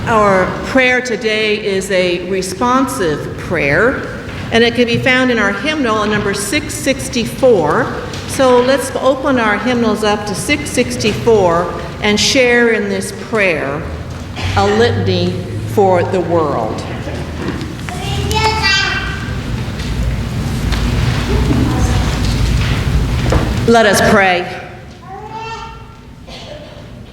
Our prayer today is a responsive prayer, and it can be found in our hymnal on number 664. So let's open our hymnals up to 664 and share in this prayer, a litany for the world. Let us pray.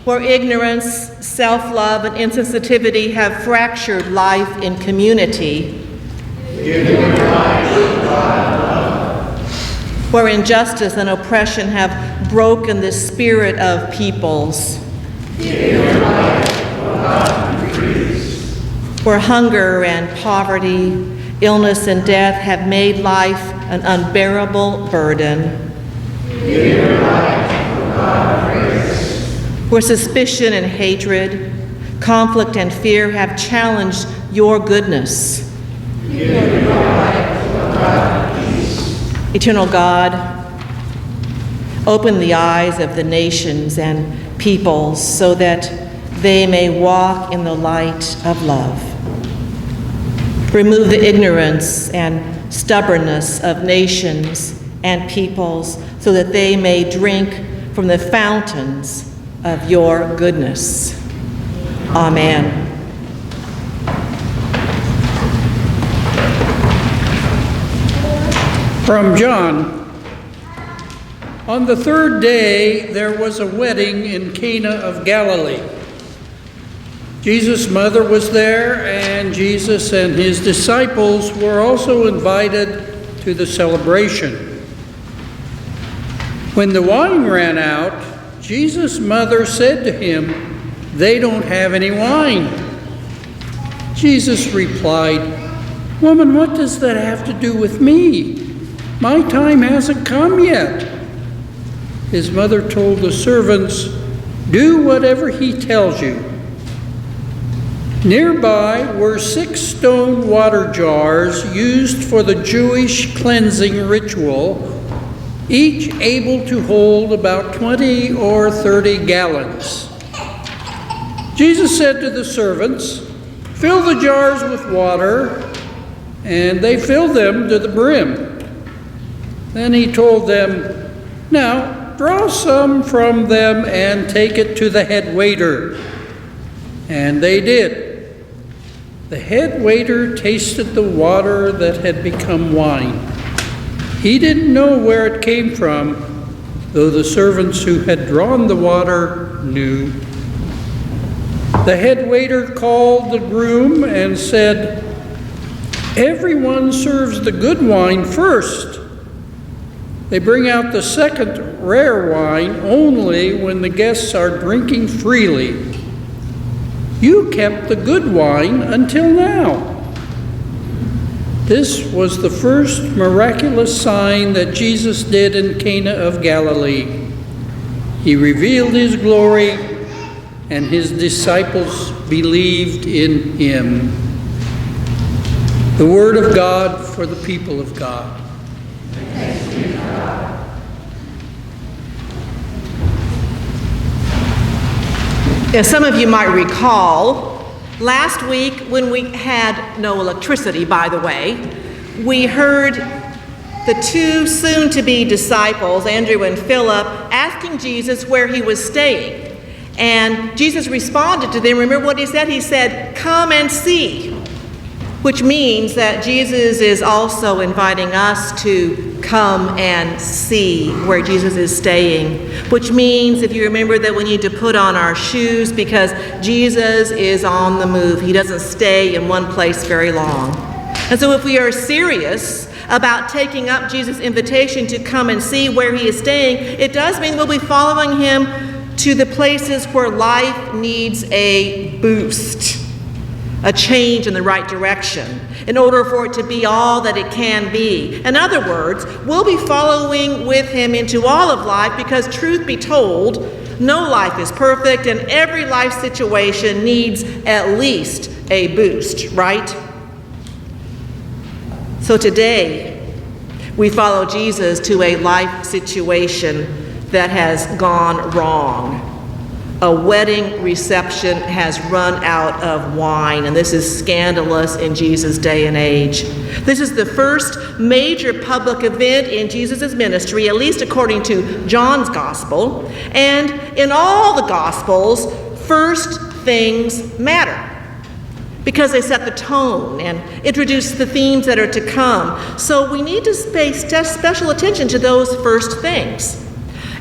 Where ignorance, self-love, and insensitivity have fractured life in community, where injustice and oppression have broken the spirit of peoples, where hunger and poverty, illness and death have made life an unbearable burden, where suspicion and hatred, conflict and fear have challenged your goodness. Eternal God, open the eyes of the nations and peoples so that they may walk in the light of love. Remove the ignorance and stubbornness of nations and peoples so that they may drink from the fountains of your goodness. Amen. From John. On the third day, there was a wedding in Cana of Galilee. Jesus' mother was there, and Jesus and his disciples were also invited to the celebration. When the wine ran out, Jesus' mother said to him, "They don't have any wine." Jesus replied, "Woman, what does that have to do with me? My time hasn't come yet." His mother told the servants, "Do whatever he tells you." Nearby were 6 stone water jars used for the Jewish cleansing ritual, each able to hold about 20 or 30 gallons. Jesus said to the servants, "Fill the jars with water," and they filled them to the brim. Then he told them, "Now draw some from them and take it to the head waiter." And they did. The head waiter tasted the water that had become wine. He didn't know where it came from, though the servants who had drawn the water knew. The head waiter called the groom and said, "Everyone serves the good wine first. They bring out the second rare wine only when the guests are drinking freely. You kept the good wine until now." This was the first miraculous sign that Jesus did in Cana of Galilee. He revealed his glory, and his disciples believed in him. The word of God for the people of God. Thanks be to God. As some of you might recall, last week when we had no electricity, by the way, we heard the 2 soon-to-be disciples, Andrew and Philip, asking Jesus where he was staying. And Jesus responded to them. Remember what he said? He said, "Come and see," which means that Jesus is also inviting us to come and see where Jesus is staying, which means, if you remember, that we need to put on our shoes because Jesus is on the move. He doesn't stay in one place very long. And so if we are serious about taking up Jesus' invitation to come and see where he is staying, it does mean we'll be following him to the places where life needs a boost, a change in the right direction, in order for it to be all that it can be. In other words, we'll be following with him into all of life because, truth be told, no life is perfect and every life situation needs at least a boost, right? So today, we follow Jesus to a life situation that has gone wrong. a wedding reception has run out of wine, and this is scandalous in Jesus' day and age. This is the first major public event in Jesus' ministry, at least according to John's gospel. And in all the gospels, first things matter, because they set the tone and introduce the themes that are to come. So we need to pay special attention to those first things.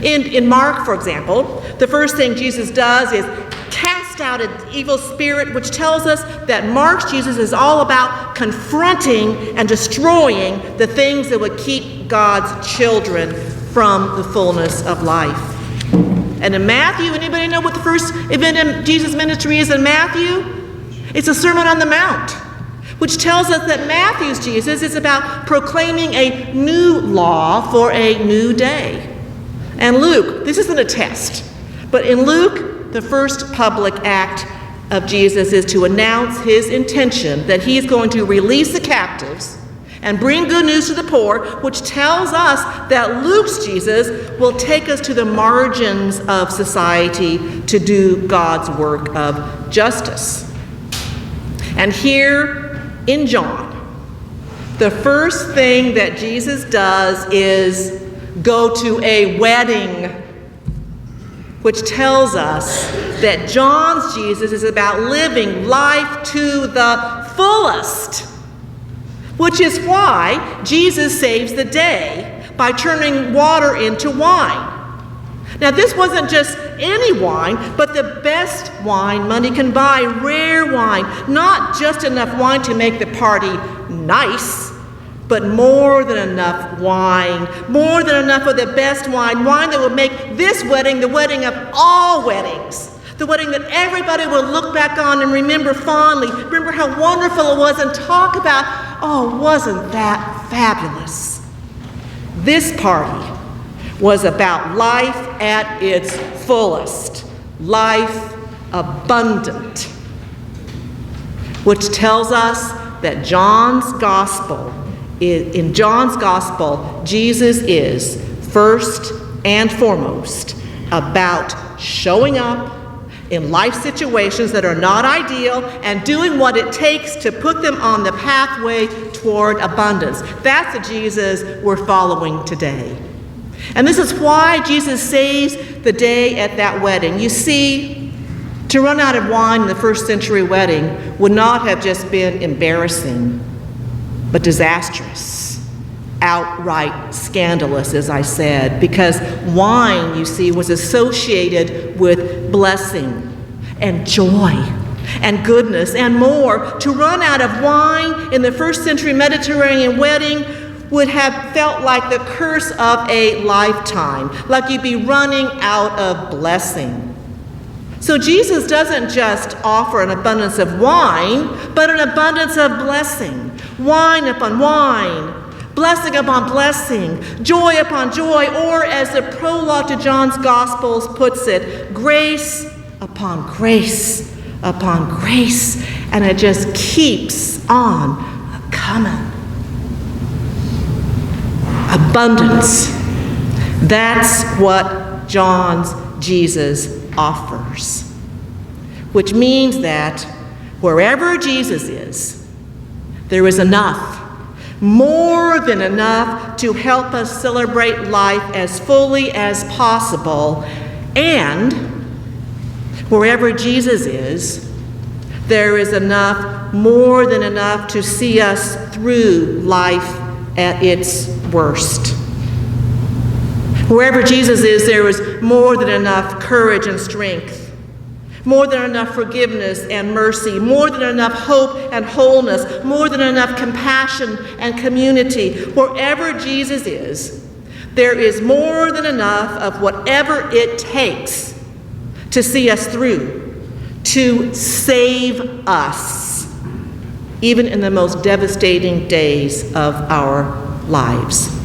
In Mark, for example, the first thing Jesus does is cast out an evil spirit, which tells us that Mark's Jesus is all about confronting and destroying the things that would keep God's children from the fullness of life. And in Matthew, anybody know what the first event in Jesus' ministry is in Matthew? It's a Sermon on the Mount, which tells us that Matthew's Jesus is about proclaiming a new law for a new day. And Luke, this isn't a test, but in Luke, the first public act of Jesus is to announce his intention that he is going to release the captives and bring good news to the poor, which tells us that Luke's Jesus will take us to the margins of society to do God's work of justice. And here in John, the first thing that Jesus does is go to a wedding, which tells us that John's Jesus is about living life to the fullest, which is why Jesus saves the day by turning water into wine. Now, this wasn't just any wine, but the best wine money can buy, rare wine, not just enough wine to make the party nice, but more than enough wine, more than enough of the best wine, wine that would make this wedding the wedding of all weddings, the wedding that everybody will look back on and remember fondly, remember how wonderful it was, and talk about, oh, wasn't that fabulous? This party was about life at its fullest, life abundant, which tells us that in John's gospel, Jesus is first and foremost about showing up in life situations that are not ideal and doing what it takes to put them on the pathway toward abundance. That's the Jesus we're following today. And this is why Jesus saves the day at that wedding. You see, to run out of wine in the first century wedding would not have just been embarrassing, but disastrous, outright scandalous, as I said, because wine, you see, was associated with blessing and joy and goodness and more. To run out of wine in the first century Mediterranean wedding would have felt like the curse of a lifetime, like you'd be running out of blessing. So Jesus doesn't just offer an abundance of wine, but an abundance of blessing. Wine upon wine, blessing upon blessing, joy upon joy, or as the prologue to John's Gospels puts it, grace upon grace upon grace, and it just keeps on coming. Abundance. That's what John's Jesus offers, which means that wherever Jesus is, there is enough, more than enough, to help us celebrate life as fully as possible. And wherever Jesus is, there is enough, more than enough, to see us through life at its worst. Wherever Jesus is, there is more than enough courage and strength, more than enough forgiveness and mercy, more than enough hope and wholeness, more than enough compassion and community. Wherever Jesus is, there is more than enough of whatever it takes to see us through, to save us, even in the most devastating days of our lives.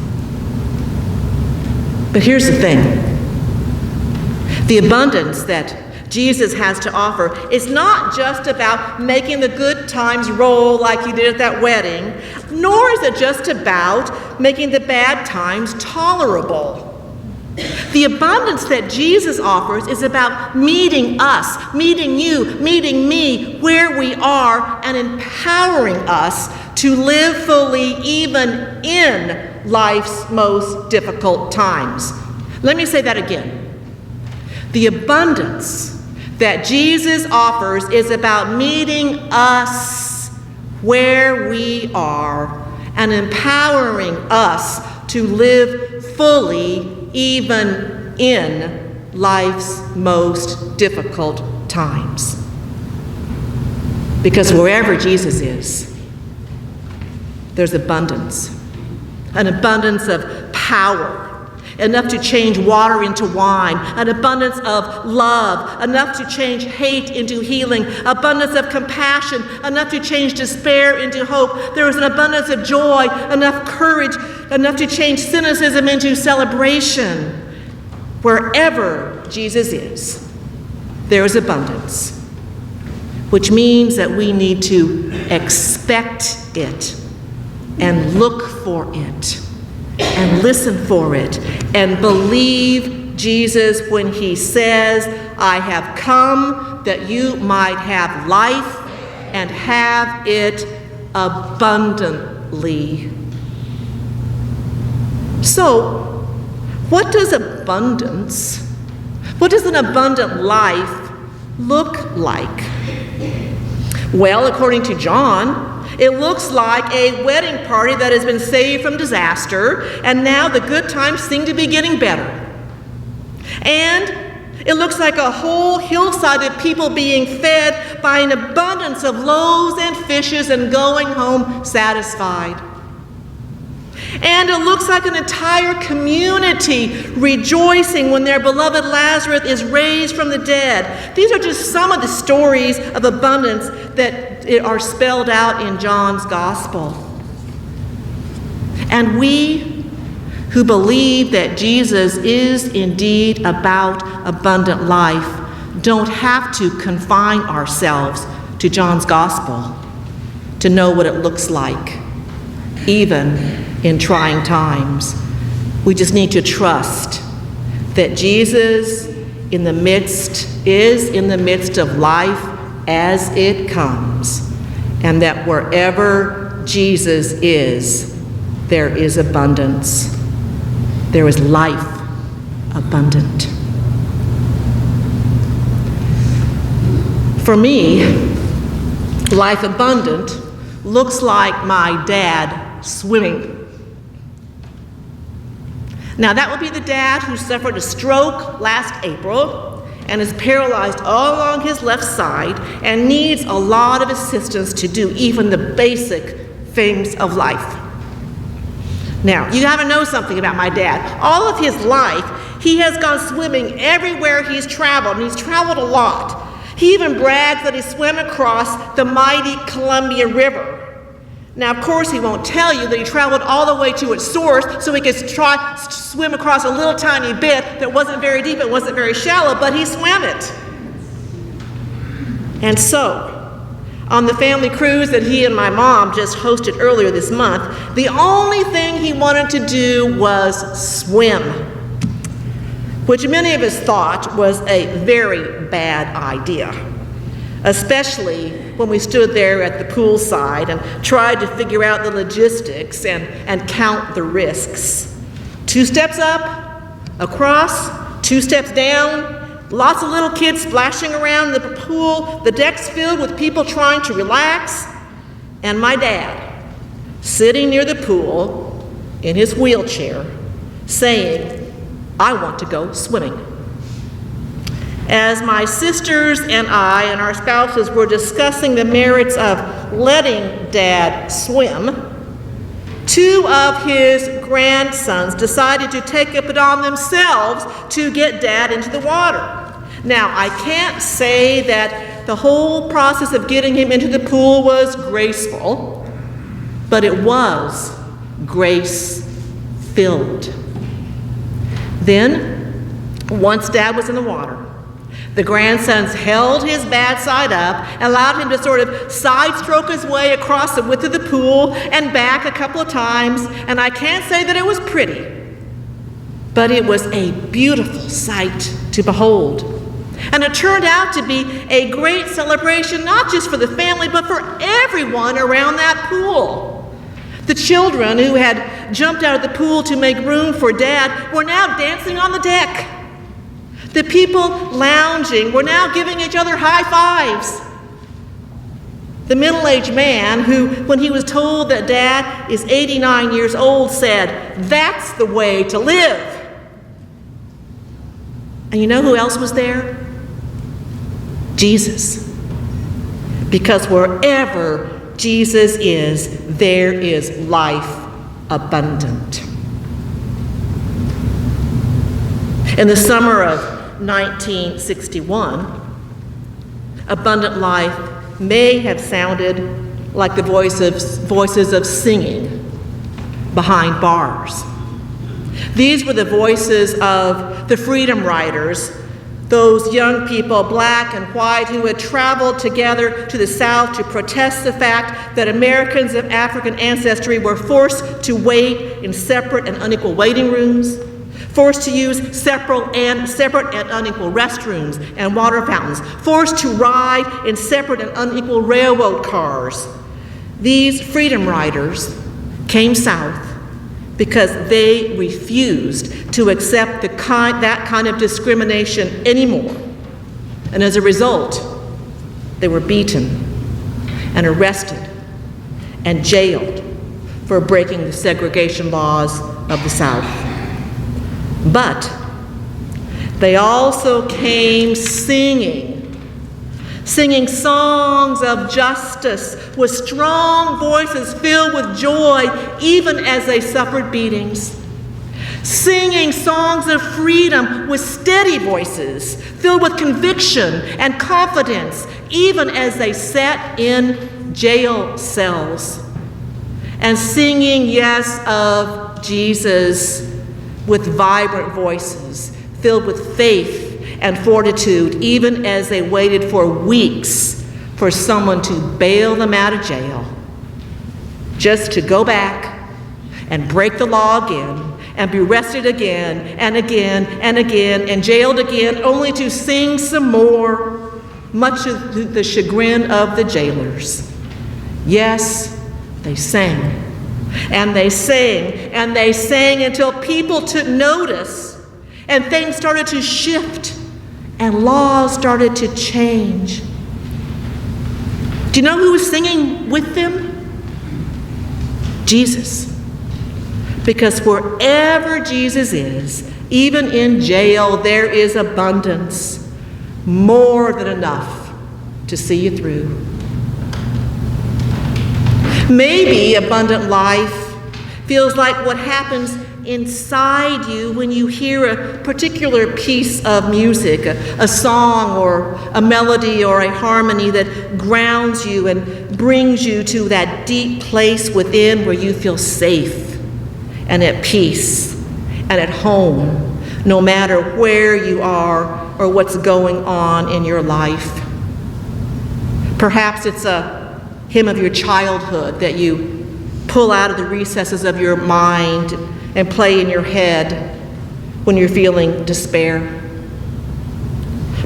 But here's the thing. The abundance that Jesus has to offer is not just about making the good times roll like he did at that wedding, nor is it just about making the bad times tolerable. The abundance that Jesus offers is about meeting us, meeting you, meeting me where we are, and empowering us to live fully even in life's most difficult times. Let me say that again. The abundance that Jesus offers is about meeting us where we are and empowering us to live fully even in life's most difficult times. Because wherever Jesus is, there's abundance. An abundance of power, enough to change water into wine, an abundance of love, enough to change hate into healing, abundance of compassion, enough to change despair into hope. There is an abundance of joy, enough courage, enough to change cynicism into celebration. Wherever Jesus is, there is abundance, which means that we need to expect it and look for it and listen for it and believe Jesus when he says, I have come that you might have life and have it abundantly. So, what does an abundant life look like? Well, according to John, it looks like a wedding party that has been saved from disaster, and now the good times seem to be getting better. And it looks like a whole hillside of people being fed by an abundance of loaves and fishes and going home satisfied. And it looks like an entire community rejoicing when their beloved Lazarus is raised from the dead. These are just some of the stories of abundance that are spelled out in John's gospel. And we who believe that Jesus is indeed about abundant life don't have to confine ourselves to John's gospel to know what it looks like, even in trying times. We just need to trust that Jesus is in the midst of life as it comes, and that wherever Jesus is, there is abundance. There is life abundant. For me, life abundant looks like my dad swimming. Now, that would be the dad who suffered a stroke last April and is paralyzed all along his left side and needs a lot of assistance to do even the basic things of life. Now, you gotta know something about my dad. All of his life, he has gone swimming everywhere he's traveled, and he's traveled a lot. He even brags that he swam across the mighty Columbia River. Now, of course, he won't tell you that he traveled all the way to its source so he could try to swim across a little tiny bit that wasn't very deep, it wasn't very shallow, but he swam it. And so, on the family cruise that he and my mom just hosted earlier this month, the only thing he wanted to do was swim, which many of us thought was a very bad idea, especially when we stood there at the poolside and tried to figure out the logistics and count the risks. 2 steps up, across, 2 steps down, lots of little kids splashing around the pool, the deck's filled with people trying to relax, and my dad sitting near the pool in his wheelchair saying, I want to go swimming. As my sisters and I and our spouses were discussing the merits of letting Dad swim, 2 of his grandsons decided to take it on themselves to get Dad into the water. Now, I can't say that the whole process of getting him into the pool was graceful, but it was grace-filled. Then, once Dad was in the water, the grandsons held his bad side up and allowed him to sort of side-stroke his way across the width of the pool and back a couple of times, and I can't say that it was pretty, but it was a beautiful sight to behold. And it turned out to be a great celebration, not just for the family, but for everyone around that pool. The children who had jumped out of the pool to make room for Dad were now dancing on the deck. The people lounging were now giving each other high fives. The middle-aged man who, when he was told that Dad is 89 years old, said, "That's the way to live." And you know who else was there? Jesus. Because wherever Jesus is, there is life abundant. In the summer of 1961, abundant life may have sounded like the voices of singing behind bars. These were the voices of the Freedom Riders, those young people, black and white, who had traveled together to the South to protest the fact that Americans of African ancestry were forced to wait in separate and unequal waiting rooms, forced to use separate and unequal restrooms and water fountains, forced to ride in separate and unequal railroad cars. These Freedom Riders came south because they refused to accept that kind of discrimination anymore. And as a result, they were beaten and arrested and jailed for breaking the segregation laws of the South. But they also came singing songs of justice with strong voices filled with joy, even as they suffered beatings. Singing songs of freedom with steady voices filled with conviction and confidence, even as they sat in jail cells. And singing, yes, of Jesus with vibrant voices filled with faith and fortitude, even as they waited for weeks for someone to bail them out of jail, just to go back and break the law again and be arrested again and again and again and jailed again, only to sing some more, much to the chagrin of the jailers. Yes, they sang. And they sang, and they sang until people took notice, and things started to shift, and laws started to change. Do you know who was singing with them? Jesus. Because wherever Jesus is, even in jail, there is abundance, more than enough to see you through. Maybe abundant life feels like what happens inside you when you hear a particular piece of music, a song or a melody or a harmony that grounds you and brings you to that deep place within where you feel safe and at peace and at home, no matter where you are or what's going on in your life. Perhaps it's a hymn of your childhood that you pull out of the recesses of your mind and play in your head when you're feeling despair.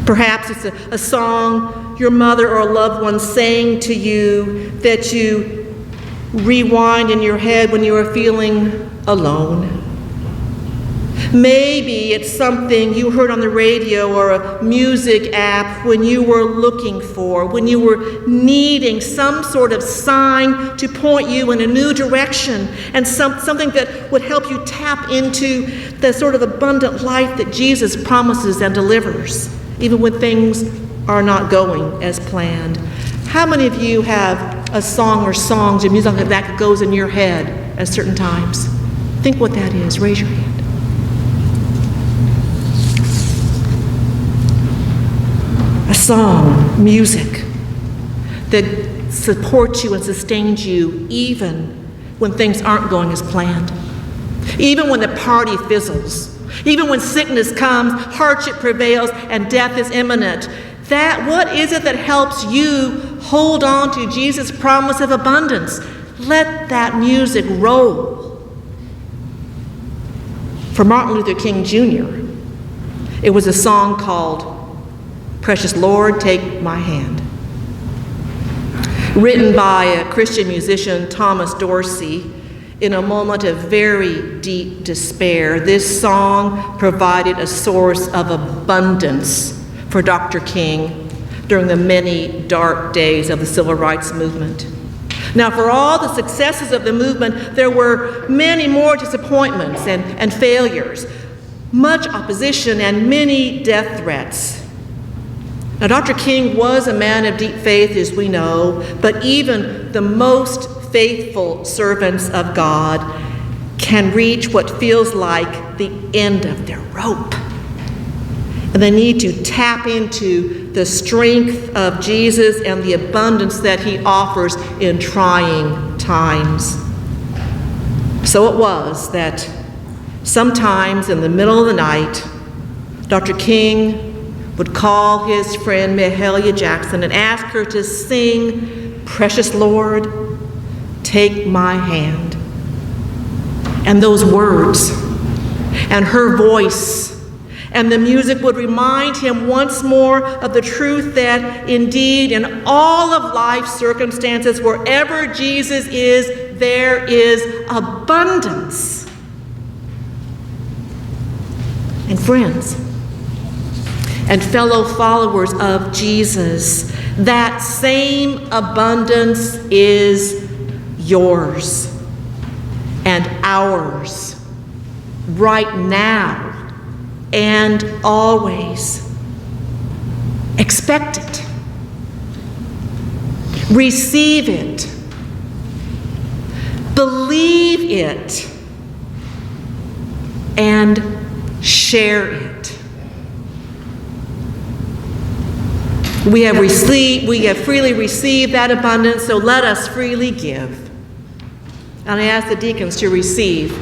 Perhaps it's a song your mother or a loved one sang to you that you rewind in your head when you are feeling alone. Maybe it's something you heard on the radio or a music app when you were looking for, when you were needing some sort of sign to point you in a new direction, and something that would help you tap into the sort of abundant life that Jesus promises and delivers, even when things are not going as planned. How many of you have a song or songs or music like that goes in your head at certain times? Think what that is. Raise your hand. A song, music, that supports you and sustains you even when things aren't going as planned. Even when the party fizzles. Even when sickness comes, hardship prevails, and death is imminent. What is it that helps you hold on to Jesus' promise of abundance? Let that music roll. For Martin Luther King Jr., it was a song called Precious Lord, Take My Hand. Written by a Christian musician, Thomas Dorsey, in a moment of very deep despair, this song provided a source of abundance for Dr. King during the many dark days of the civil rights movement. Now, for all the successes of the movement, there were many more disappointments and failures, much opposition, and many death threats. Now, Dr. King was a man of deep faith, as we know, but even the most faithful servants of God can reach what feels like the end of their rope. And they need to tap into the strength of Jesus and the abundance that he offers in trying times. So it was that sometimes in the middle of the night, Dr. King would call his friend Mahalia Jackson and ask her to sing, "Precious Lord, Take My Hand." And those words and her voice and the music would remind him once more of the truth that indeed in all of life's circumstances, wherever Jesus is, there is abundance. And friends, and fellow followers of Jesus, that same abundance is yours and ours right now and always. Expect it. Receive it. Believe it. And share it. We have freely received that abundance, so let us freely give. And I ask the deacons to receive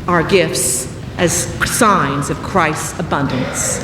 our gifts as signs of Christ's abundance.